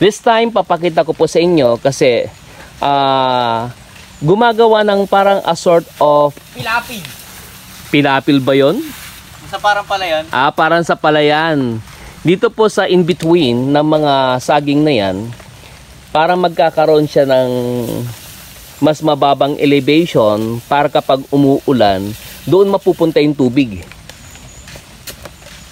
This time, papakita ko po sa inyo kasi gumagawa ng parang a sort of Pilapil. Pilapil ba yun? Sa parang palayan. Parang sa palayan. Dito po sa in-between ng mga saging na yan, para magkakaroon siya ng mas mababang elevation para kapag umuulan, doon mapupunta yung tubig.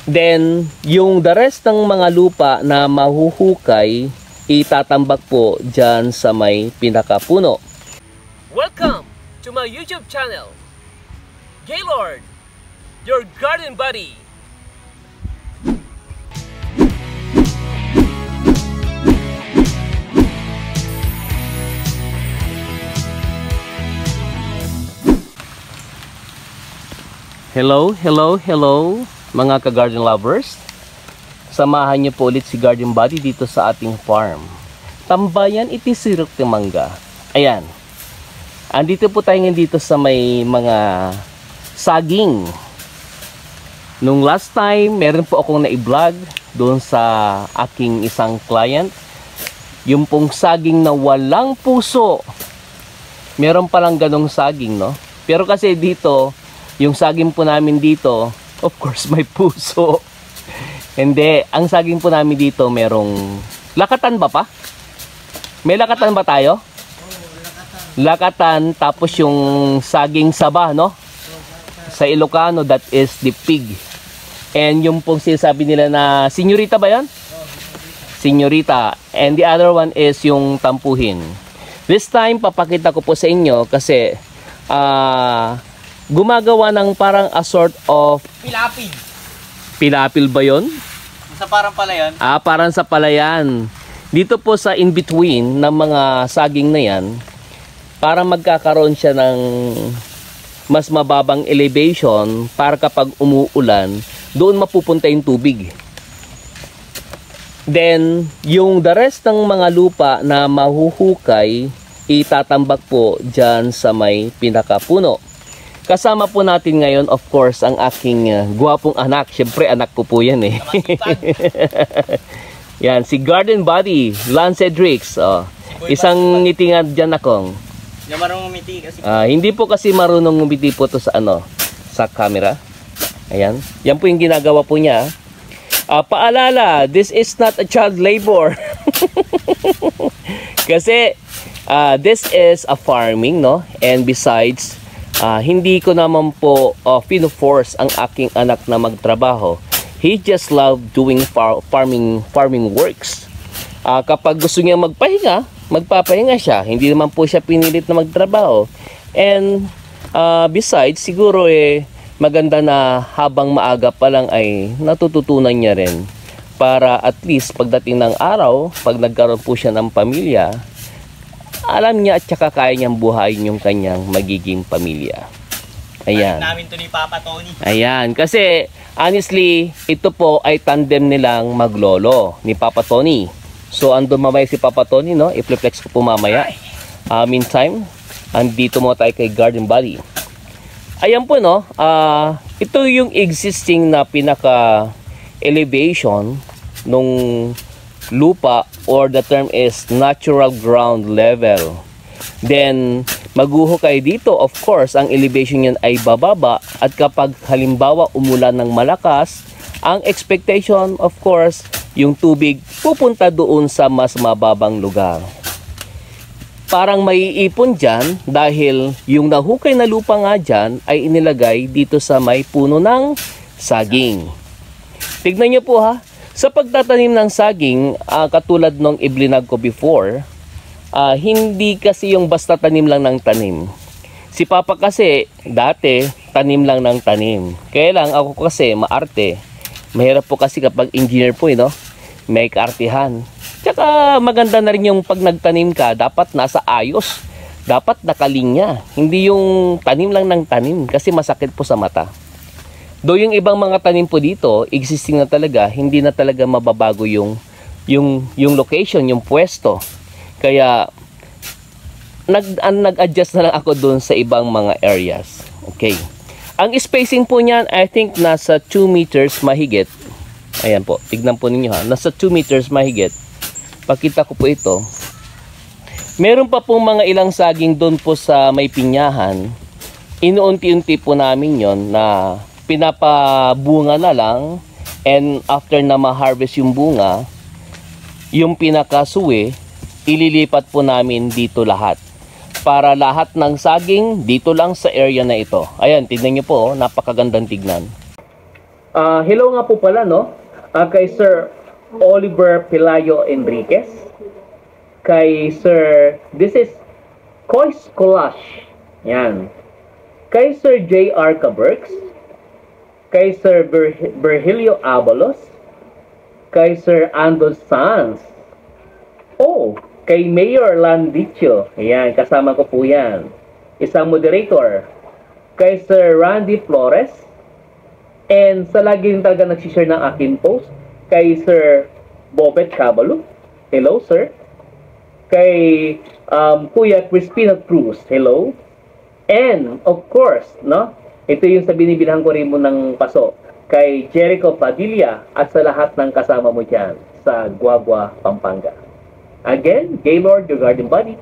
Then, yung the rest ng mga lupa na mahuhukay, itatambak po dyan sa may pinakapuno. Welcome to my YouTube channel, Gaylord, your garden buddy. Hello, hello, hello mga ka-garden lovers. Samahan niyo po ulit si Garden Buddy dito sa ating farm. Tambayan itisirok ng mangga. Ayan. Andito po tayo ngayon dito sa may mga saging. Nung last time, meron po akong na-vlog doon sa aking isang client. Yung pong saging na walang puso. Meron palang ganong saging, no? Pero kasi dito, yung saging po namin dito, of course, may puso. Hindi, ang saging po namin dito merong lakatan ba pa? May lakatan ba tayo? Lakatan, tapos yung saging saba, no? Sa Ilocano, that is the pig. And yung pong sinasabi nila na senyorita ba yan? Senyorita. And the other one is yung tampuhin. This time, papakita ko po sa inyo kasi gumagawa ng parang a sort of Pilapil. Pilapil ba yun? Sa parang palayan. Parang sa palayan. Dito po sa in-between ng mga saging na yan, para magkakaroon siya ng mas mababang elevation para kapag umuulan, doon mapupunta yung tubig. Then, yung the rest ng mga lupa na mahuhukay, itatambak po dyan sa may pinakapuno. Kasama po natin ngayon, of course, ang aking gwapong anak. Siyempre, anak ko po yan eh. Yan, si Garden Buddy, Lance Cedrix. Isang ngiti nga dyan akong. Hindi marunong ngumiti kasi. Hindi po kasi marunong ngumiti po to sa sa camera. Ayan. Yan po yung ginagawa po niya. Paalala, this is not a child labor. Kasi, this is a farming, no? And besides, hindi ko naman po pino-force ang aking anak na magtrabaho. He just love doing farming works. Kapag gusto niya magpahinga, magpapahinga siya. Hindi naman po siya pinilit na magtrabaho. And besides, siguro maganda na habang maaga pa lang ay natututunan niya rin. Para at least pagdating ng araw, pag nagkaroon po siya ng pamilya, alam niya at saka kaya niyang buhayin yung kanyang magiging pamilya. Ayan. Namin to ni Papa Tony. Ayan. Kasi, honestly, ito po ay tandem nilang maglolo ni Papa Tony. So, andun mamaya si Papa Tony, no? I-flex ko po mamaya. Meantime, andito mo tayo kay Garden Buddy. Ayan po, no? Ito yung existing na pinaka-elevation nung lupa, or the term is natural ground level. Then, maghuhukay dito, of course, ang elevation yan ay bababa, at kapag halimbawa umulan ng malakas, ang expectation, of course, yung tubig pupunta doon sa mas mababang lugar. Parang maiipon dyan dahil yung nahukay na lupa nga dyan ay inilagay dito sa may puno ng saging. Tignan nyo po ha. Sa pagtatanim ng saging, katulad nung iblinag ko before, hindi kasi yung basta tanim lang ng tanim. Si Papa kasi, dati, tanim lang ng tanim. Kaya lang, ako kasi, maarte. Mahirap po kasi kapag engineer po, no? May kaartihan. Tsaka maganda na rin yung pag nagtanim ka, dapat nasa ayos. Dapat nakalinya. Hindi yung tanim lang ng tanim kasi masakit po sa mata. Do yung ibang mga tanim po dito, existing na talaga, hindi na talaga mababago yung location, yung pwesto. Kaya nag-adjust na lang ako doon sa ibang mga areas. Okay. Ang spacing po niyan, I think nasa 2 meters mahigit. Ayan po, tignan po ninyo ha. Nasa 2 meters mahigit. Pakita ko po ito. Meron pa pong mga ilang saging doon po sa may pinyahan. Inuunti-unti po namin yon na pinapabunga na lang, and after na ma-harvest yung bunga, yung pinakasuwi, ililipat po namin dito lahat. Para lahat ng saging dito lang sa area na ito. Ayan, tignan nyo po, napakagandang tignan. Hello nga po pala, no? Kay Sir Oliver Pelayo Enriquez. Kay Sir, this is Kois Kolash. Yan. Kay Sir J.R. Caberks. Kay Sir Virgilio Abalos. Kay Sir Ando Sanz. Oh, kay Mayor Landicho. Ayan, kasama ko po yan. Isang moderator. Kay Sir Randy Flores. And sa lagi rin talaga nagsishare ng aking post, kay Sir Bobet Cabalo. Hello, sir. Kay Kuya Crispino Cruz. Hello. And, of course, no? Ito yung sa binibilhan ko rin mo ng paso. Kay Jericho Padilla at sa lahat ng kasama mo dyan sa Guagua, Pampanga. Again, Gaylord, your garden buddy.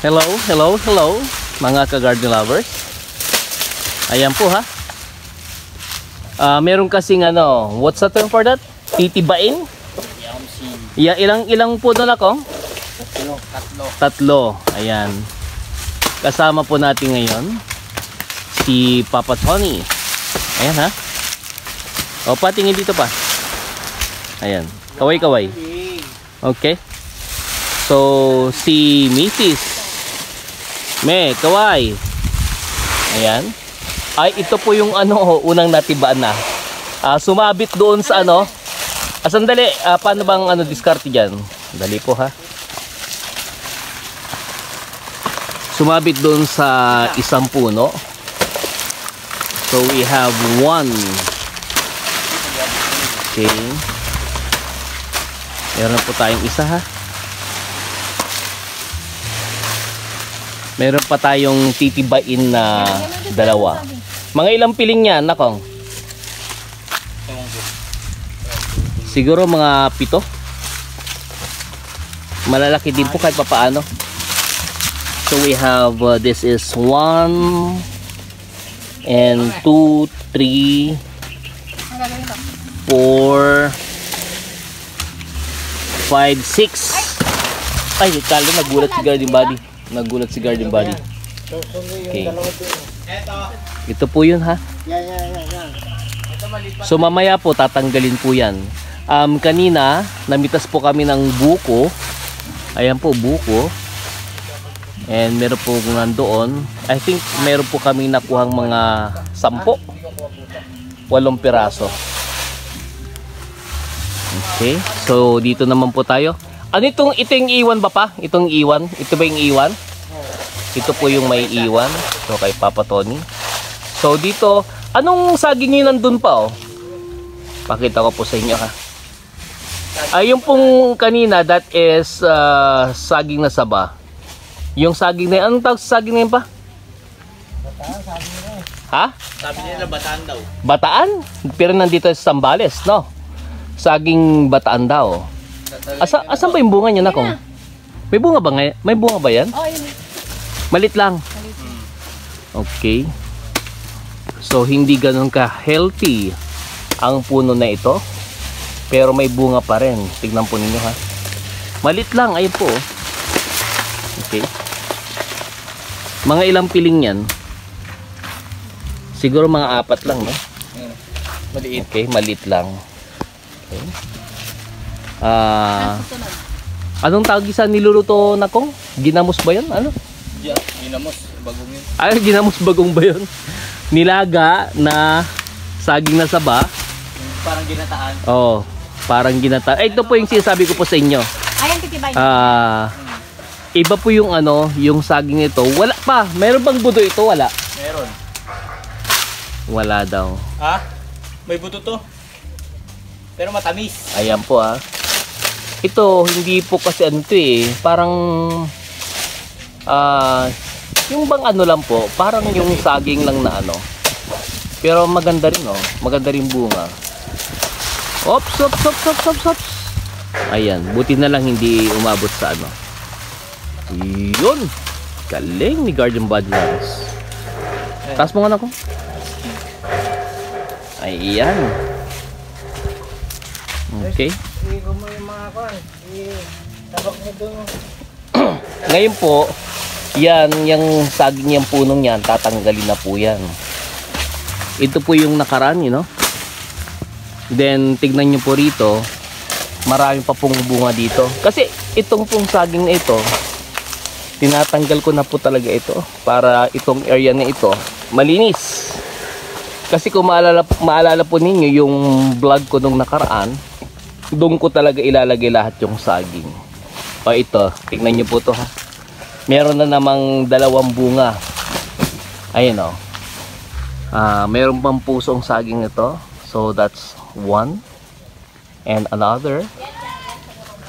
Hello, hello, hello, mga ka-garden lovers. Ayan po ha. Meron kasing ano, what's the term for that? Titibain? Yeah, ilang po doon ako? Tatlo. Ayan. Kasama po natin ngayon si Papa Tony. Ayan ha. O, patingin dito pa. Ayan. Kaway-kaway. Okay. So, si Mrs. Me, kaway. Ayan. Ay, ito po yung ano, unang natibaan na. Sumabit doon sa ano. Sandali, paano bang ano diskarte dyan? Dali po ha. Sumabit doon sa isang puno. So, we have one. Okay. Meron po tayong isa ha. Meron pa tayong titibain na dalawa. Mga ilang piling yan, nakong? Siguro mga 7. Malalaki din po kahit papaano. So we have, this is 1 and 2, 3, 4, 5, 6. Ay, kala nagulat si Garden Buddy. Nagulat si Garden Buddy. Okay. Ito po yun ha. So mamaya po tatanggalin po yan. Kanina namitas po kami ng buko. Ayan po, buko. And meron po nandoon. I think meron po kami nakuhang mga 10, 8 piraso. Okay. So dito naman po tayo. Ano ito yung iwan ba pa? Itong iwan? Ito ba yung iwan? Ito po yung may iwan. So kay Papa Tony. So dito, anong saging yun nandun pa oh? Pakita ko po sa inyo ha. Yung pong kanina, that is saging na saba. Yung saging na yun, anong tawag sa saging na yun pa? Bataan, sabi nila eh. Ha? Sabi nila bataan daw. Bataan? Pero nandito sa Sambales, no? Saging bataan daw. Asan ba yung bunga niya na kung? May bunga ba ngayon? May bunga ba yan? Oh, yun. Malit lang. Okay. So hindi ganun ka healthy ang puno na ito. Pero may bunga pa rin. Tignan po ninyo ha. Malit lang. Ayun po. Okay. Mga ilang piling yan? Siguro mga 4 lang, no? Maliit. Okay, malit lang. Okay. Anong tawag sa niluluto na kong? Ginamos ba yun? Ano? Yeah, ginamos. Bagong yun. Ay, ginamos bagong ba yun? Nilaga na saging na saba. Parang ginataan. Oh, parang ginata. Ay, ito po yung sinasabi ko po sa inyo. Ayan, titibay. Iba po yung ano, yung saging nito. Wala pa. Meron bang budo ito? Wala. Meron. Wala daw. Ha? May buto to. Pero matamis. Ayan po ah. ito hindi po kasi ano to eh, parang yung bang ano lang po, parang yung saging lang na ano. Pero maganda rin oh, maganda rin bunga. Ops, ops, ops, ops, ops, ops. Ayan, buti na lang hindi umabot sa ano. Yun, galing ni Guardian Badlands. Taas mo nga na ko. Ayan. Okay. Igo mo yung mga kwan. Tabak mo doon. Ngayon po, yan, yung saging yung punong yan, tatanggalin na po yan. Ito po yung nakaraan, you know? Then, tignan nyo po rito, marami pa pong bunga dito. Kasi, itong pong saging na ito, tinatanggal ko na po talaga ito para itong area na ito malinis. Kasi kung maalala po ninyo yung vlog ko nung nakaraan, doon ko talaga ilalagay lahat yung saging. O ito, tignan nyo po to ha. Meron na namang dalawang bunga. Ayun o. Meron pang pusong saging ito. So that's one. And another.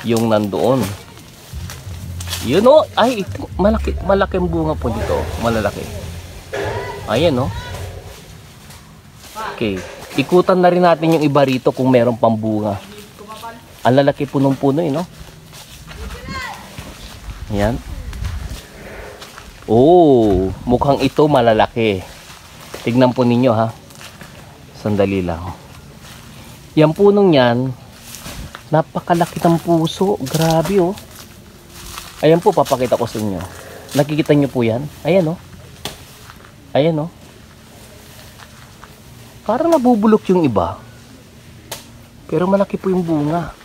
Yung nandoon. Yun o. Ay, ito, malaking bunga po dito. Malalaki. Ayan o. Okay. Ikutan na rin natin yung iba rito kung meron pang bunga. Ang lalaki punong-puno eh, no? Ayan. Oh, mukhang ito malalaki. Tignan po ninyo ha. Sandali lang. Yan punong yan, napakalaki ng puso. Grabe oh. Ayan po, papakita ko sa inyo. Nakikita nyo po yan? Ayan oh. Ayan oh. Parang nabubulok yung iba. Pero malaki po yung bunga.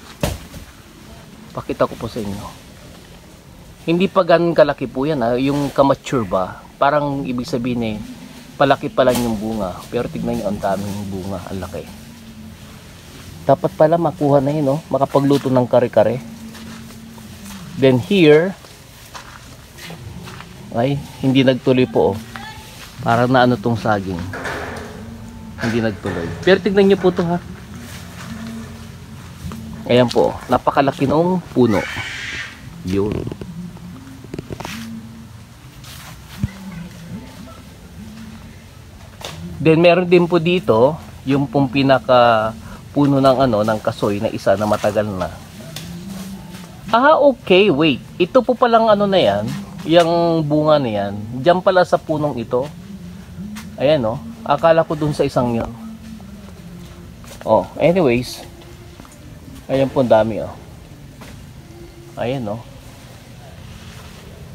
Pakita ko po sa inyo. Hindi pa ganun kalaki po yan ha. Yung kamature ba, parang ibig sabihin eh, palaki pa lang yung bunga. Pero tignan nyo, ang daming bunga, ang laki. Dapat pala makuha na yun, no? Makapagluto ng kare-kare. Then here, ay, hindi nagtuloy po oh. Parang na ano tong saging. Hindi nagtuloy. Pero tignan nyo po to ha. Ayan po, napakalaki ng puno. Yun. Then meron din po dito yung pong pinaka puno ng ano ng kasoy na isa na matagal na. Okay, wait. Ito po palang ano na yan, yung bunga na yan. Diyan pala sa punong ito. Ayan oh. Akala ko dun sa isang yun. Oh, anyways. Ayan po, dami oh. Ayan oh.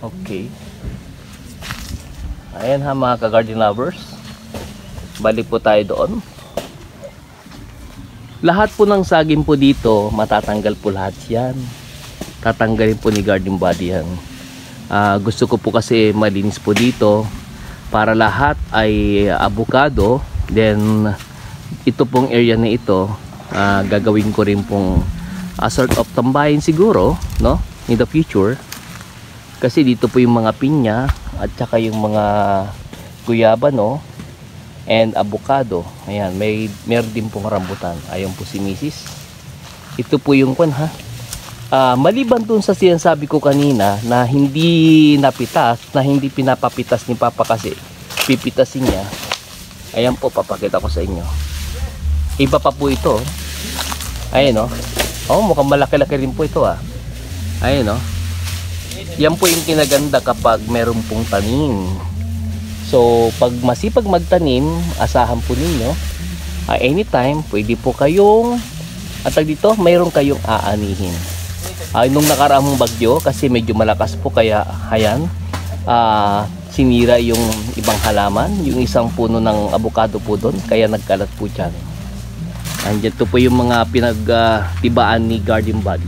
Okay. Ayan ha mga ka-garden lovers. Balik po tayo doon. Lahat po ng saging po dito, matatanggal po lahat yan. Tatanggalin po ni Garden Buddy yan. Gusto ko po kasi malinis po dito para lahat ay avocado. Then ito pong area na ito, gagawin ko rin pong sort of tambahin siguro, no? In the future. Kasi dito po yung mga pinya at saka yung mga guyaba, no? And avocado. Ayan, meron din pong rambutan. Ayun po si Mrs. Ito po yung kwan ha. Maliban dun sa sinasabi ko kanina na hindi napitas, na hindi pinapapitas ni Papa kasi pipitasin niya. Ayan po, papakita ko sa inyo. Iba pa po ito. Ayan o. Oh, mukhang malaki-laki rin po ito ah. Ayan o. Yan po yung kinaganda kapag meron pong tanim. So, pag masipag magtanim, asahan po ninyo, anytime, pwede po kayong, dito, mayroon kayong aanihin. Nung nakaraang bagyo, kasi medyo malakas po, kaya, ayan, sinira yung ibang halaman, yung isang puno ng avocado po doon, kaya nagkalat po dyan. Andyan to po yung mga pinagtibaan ni Garden Buddy.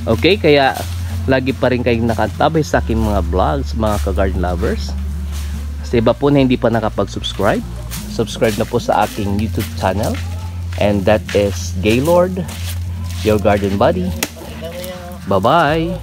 Okay, kaya, lagi pa rin kayong nakatabay sa aking mga vlogs, mga ka-garden lovers. Sa iba po na hindi pa nakapag-subscribe, subscribe na po sa aking YouTube channel. And that is Gaylord, your garden buddy. Bye-bye!